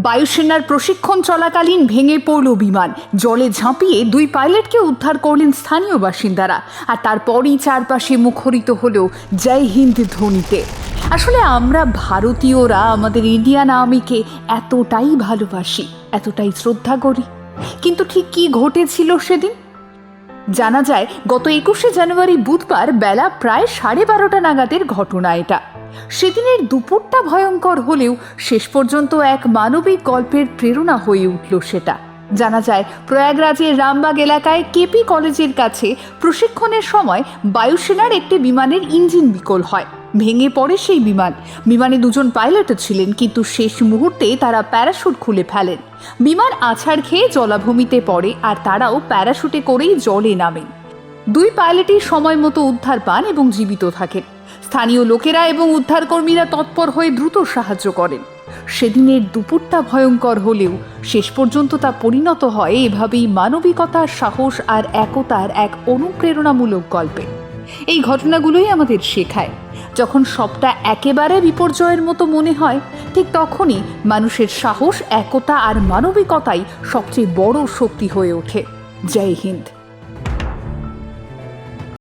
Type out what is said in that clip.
বায়ুসেনার প্রশিক্ষণ চলাকালীন ভেঙে পড়ল বিমান। জলে ঝাঁপিয়ে দুই পাইলটকে উদ্ধার করলেন স্থানীয় বাসিন্দারা। আর তারপরই চারপাশে মুখরিত হলো জয় হিন্দ ধ্বনিতে। আসলে আমরা ভারতীয়রা আমাদের ইন্ডিয়ান আর্মিকে এতটাই ভালোবাসি, এতটাই শ্রদ্ধা করি। কিন্তু ঠিক কী ঘটেছিল সেদিন? জানা যায় গত 21শে জানুয়ারি বুধবার বেলা প্রায় 12:30 নাগাদের ঘটনা এটা। সেদিনের দুপুরটা ভয়ঙ্কর হলেও শেষ পর্যন্ত এক মানবিক গল্পের প্রেরণা হয়ে উঠল সেটা। জানা যায় প্রয়াগরাজের রামবাগ এলাকায় কেপি কলেজের কাছে প্রশিক্ষণের সময় বায়ুসেনার একটি বিমানের ইঞ্জিন বিকল হয়। ভেঙে পড়ে সেই বিমানে দুজন পাইলটও ছিলেন, কিন্তু শেষ মুহূর্তে তারা প্যারাশুট খুলে ফেলেন। বিমান আছাড় খেয়ে জলাভূমিতে পড়ে আর তারাও প্যারাশুটে করেই জলে নামেন। দুই পাইলটই সময় মতো উদ্ধার পান এবং জীবিত থাকেন। স্থানীয় লোকেরা এবং উদ্ধারকর্মীরা তৎপর হয়ে দ্রুত সাহায্য করেন। সেদিনের দুপুরটা ভয়ঙ্কর হলেও শেষ পর্যন্ত তা পরিণত হয় এভাবেই মানবিকতা, সাহস আর একতার এক অনুপ্রেরণামূলক গল্পে। এই ঘটনাগুলোই আমাদের শেখায়, যখন সবটা একেবারে বিপর্যয়ের মতো মনে হয়, ঠিক তখনই মানুষের সাহস, একতা আর মানবিকতাই সবচেয়ে বড় শক্তি হয়ে ওঠে। জয় হিন্দ।